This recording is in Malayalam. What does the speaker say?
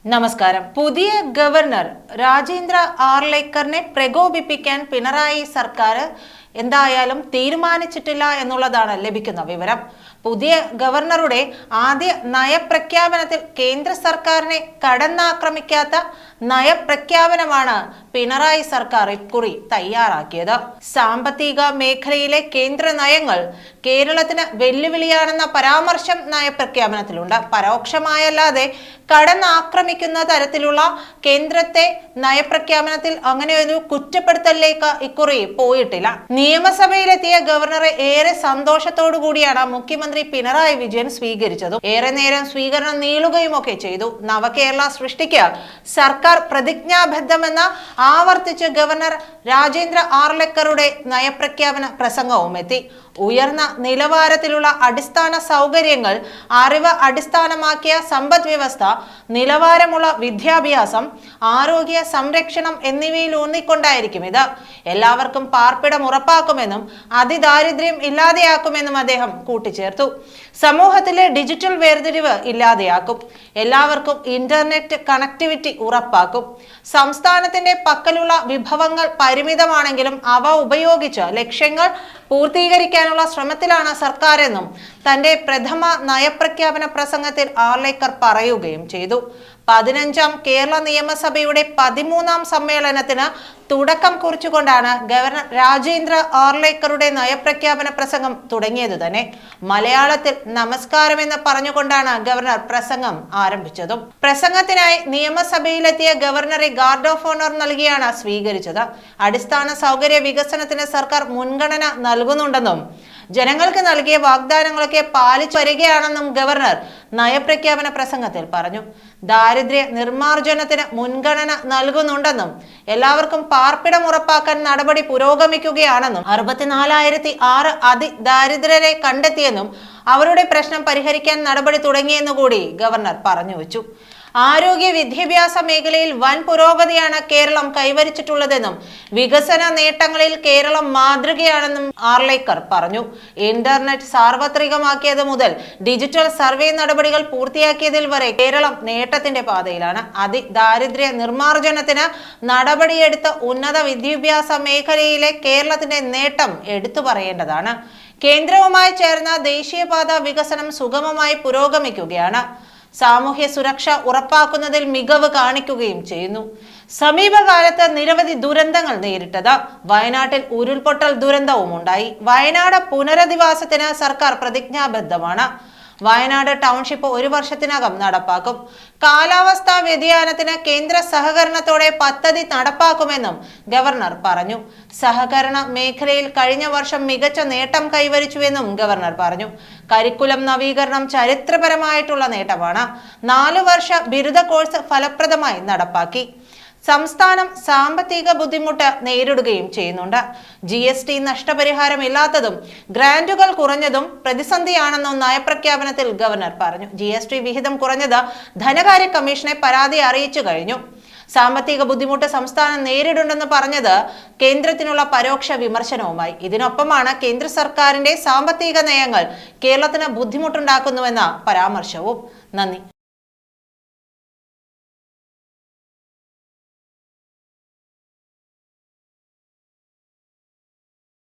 നമസ്കാരം. പുതിയ ഗവർണർ രാജേന്ദ്ര ആർലേക്കറിനെ പ്രകോപിപ്പിക്കാൻ പിണറായി സർക്കാർ എന്തായാലും തീരുമാനിച്ചിട്ടില്ല എന്നുള്ളതാണ് ലഭിക്കുന്ന വിവരം. പുതിയ ഗവർണറുടെ ആദ്യ നയപ്രഖ്യാപനത്തിൽ കേന്ദ്ര സർക്കാരിനെ കടന്നാക്രമിക്കാത്ത നയപ്രഖ്യാപനമാണ് പിണറായി സർക്കാർ ഇക്കുറി തയ്യാറാക്കിയത്. സാമ്പത്തിക മേഖലയിലെ കേന്ദ്ര നയങ്ങൾ കേരളത്തിന് വെല്ലുവിളിയാണെന്ന പരാമർശം നയപ്രഖ്യാപനത്തിലുണ്ട്. പരോക്ഷമായല്ലാതെ കടന്നാക്രമിക്കുന്ന തരത്തിലുള്ള കേന്ദ്രത്തെ നയപ്രഖ്യാപനത്തിൽ അങ്ങനെ ഒരു കുറ്റപ്പെടുത്തലിലേക്ക് ഇക്കുറി പോയിട്ടില്ല. നിയമസഭയിലെത്തിയ ഗവർണറെ ഏറെ സന്തോഷത്തോടു കൂടിയാണ് മുഖ്യമന്ത്രി പിണറായി വിജയൻ സ്വീകരിച്ചതും. ഏറെ നേരം സ്വീകരണം നീളുകയും ഒക്കെ ചെയ്തു. നവകേരള സൃഷ്ടിക്ക് സർക്കാർ പ്രതിജ്ഞാബദ്ധമെന്ന് ആവർത്തിച്ച് ഗവർണർ രാജേന്ദ്ര ആർലേക്കറുടെ നയപ്രഖ്യാപന പ്രസംഗവും എത്തി. ഉയർന്ന നിലവാരത്തിലുള്ള അടിസ്ഥാന സൗകര്യങ്ങൾ, അറിവ് അടിസ്ഥാനമാക്കിയ സമ്പദ് വ്യവസ്ഥ, നിലവാരമുള്ള വിദ്യാഭ്യാസം, ആരോഗ്യ സംരക്ഷണം എന്നിവയിൽ ഊന്നിക്കൊണ്ടായിരിക്കും ഇത്. എല്ലാവർക്കും പാർപ്പിടം ഉറപ്പാക്കുമെന്നും അതിദാരിദ്ര്യം ഇല്ലാതെയാക്കുമെന്നും അദ്ദേഹം കൂട്ടിച്ചേർത്തു. സമൂഹത്തിലെ ഡിജിറ്റൽ വേർതിരിവ് ഇല്ലാതെയാക്കും. എല്ലാവർക്കും ഇന്റർനെറ്റ് കണക്ടിവിറ്റി ഉറപ്പാക്കും. സംസ്ഥാനത്തിന്റെ പക്കലുള്ള വിഭവങ്ങൾ പരിമിതമാണെങ്കിലും അവ ഉപയോഗിച്ച് ലക്ഷ്യങ്ങൾ പൂർത്തീകരിക്കാനുള്ള ശ്രമത്തിലാണ് സർക്കാരെന്നും തന്റെ പ്രഥമ നയപ്രഖ്യാപന പ്രസംഗത്തിൽ ആർലേക്കർ പറയുകയും ചെയ്തു. 15ാം കേരള നിയമസഭയുടെ 13ാം സമ്മേളനത്തിന് തുടക്കം കുറിച്ചുകൊണ്ടാണ് ഗവർണർ രാജേന്ദ്ര ആർലേക്കറുടെ നയപ്രഖ്യാപന പ്രസംഗം തുടങ്ങിയത് തന്നെ. മലയാളത്തിൽ നമസ്കാരം എന്ന് പറഞ്ഞുകൊണ്ടാണ് ഗവർണർ പ്രസംഗം ആരംഭിച്ചതും. പ്രസംഗത്തിനായി നിയമസഭയിലെത്തിയ ഗവർണറെ ഗാർഡ് ഓഫ് ഓണർ നൽകിയാണ് സ്വീകരിച്ചത്. അടിസ്ഥാന സൗകര്യ വികസനത്തിന് സർക്കാർ മുൻഗണന നൽകുന്നുണ്ടെന്നും ജനങ്ങൾക്ക് നൽകിയ വാഗ്ദാനങ്ങളൊക്കെ പാലിച്ചു വരികയാണെന്നും ഗവർണർ നയപ്രഖ്യാപന പ്രസംഗത്തിൽ പറഞ്ഞു. ദാരിദ്ര്യ നിർമ്മാർജ്ജനത്തിന് മുൻഗണന നൽകുന്നുണ്ടെന്നും എല്ലാവർക്കും പാർപ്പിടം ഉറപ്പാക്കാൻ നടപടി പുരോഗമിക്കുകയാണെന്നും 64,006 അതിദാരിദ്ര്യരെ കണ്ടെത്തിയെന്നും അവരുടെ പ്രശ്നം പരിഹരിക്കാൻ നടപടി തുടങ്ങിയെന്നുകൂടി ഗവർണർ പറഞ്ഞു വെച്ചു. ആരോഗ്യ വിദ്യാഭ്യാസ മേഖലയിൽ വൻ പുരോഗതിയാണ് കേരളം കൈവരിച്ചിട്ടുള്ളതെന്നും വികസന നേട്ടങ്ങളിൽ കേരളം മാതൃകയാണെന്നും ആർലേക്കർ പറഞ്ഞു. ഇന്റർനെറ്റ് സാർവത്രികമാക്കിയത് മുതൽ ഡിജിറ്റൽ സർവേ നടപടികൾ പൂർത്തിയാക്കിയതിൽ വരെ കേരളം നേട്ടത്തിന്റെ പാതയിലാണ്. അതിദാരിദ്ര്യ നിർമ്മാർജ്ജനത്തിന് നടപടിയെടുത്ത ഉന്നത വിദ്യാഭ്യാസ മേഖലയിലെ കേരളത്തിന്റെ നേട്ടം എടുത്തു പറയേണ്ടതാണ്. കേന്ദ്രവുമായി ചേർന്ന ദേശീയപാത വികസനം സുഗമമായി പുരോഗമിക്കുകയാണ്. സാമൂഹ്യ സുരക്ഷ ഉറപ്പാക്കുന്നതിൽ മികവ് കാണിക്കുകയും ചെയ്യുന്നു. സമീപകാലത്ത് നിരവധി ദുരന്തങ്ങൾ നേരിട്ടത്. വയനാട്ടിൽ ഉരുൾപൊട്ടൽ ദുരന്തവും ഉണ്ടായി. വയനാട് പുനരധിവാസത്തിന് സർക്കാർ പ്രതിജ്ഞാബദ്ധമാണ്. വയനാട് ടൗൺഷിപ്പ് 1 വർഷത്തിനകം നടപ്പാക്കും. കാലാവസ്ഥാ വ്യതിയാനത്തിന് കേന്ദ്ര സഹകരണത്തോടെ പദ്ധതി നടപ്പാക്കുമെന്നും ഗവർണർ പറഞ്ഞു. സഹകരണ മേഖലയിൽ കഴിഞ്ഞ വർഷം മികച്ച നേട്ടം കൈവരിച്ചുവെന്നും ഗവർണർ പറഞ്ഞു. കരിക്കുലം നവീകരണം ചരിത്രപരമായിട്ടുള്ള നേട്ടമാണ്. 4 വർഷ ബിരുദ കോഴ്സ് ഫലപ്രദമായി നടപ്പാക്കി. സംസ്ഥാനം സാമ്പത്തിക ബുദ്ധിമുട്ട് നേരിടുകയും ചെയ്യുന്നുണ്ട്. GST നഷ്ടപരിഹാരം ഇല്ലാത്തതും ഗ്രാന്റുകൾ കുറഞ്ഞതും പ്രതിസന്ധിയാണെന്നും നയപ്രഖ്യാപനത്തിൽ ഗവർണർ പറഞ്ഞു. GST വിഹിതം കുറഞ്ഞത് ധനകാര്യ കമ്മീഷനെ പരാതി അറിയിച്ചു കഴിഞ്ഞു. സാമ്പത്തിക ബുദ്ധിമുട്ട് സംസ്ഥാനം നേരിടുണ്ടെന്ന് പറഞ്ഞത് കേന്ദ്രത്തിനുള്ള പരോക്ഷ വിമർശനവുമായി. ഇതിനൊപ്പമാണ് കേന്ദ്ര സർക്കാരിന്റെ സാമ്പത്തിക നയങ്ങൾ കേരളത്തിന് ബുദ്ധിമുട്ടുണ്ടാക്കുന്നുവെന്ന പരാമർശവും. നന്ദി.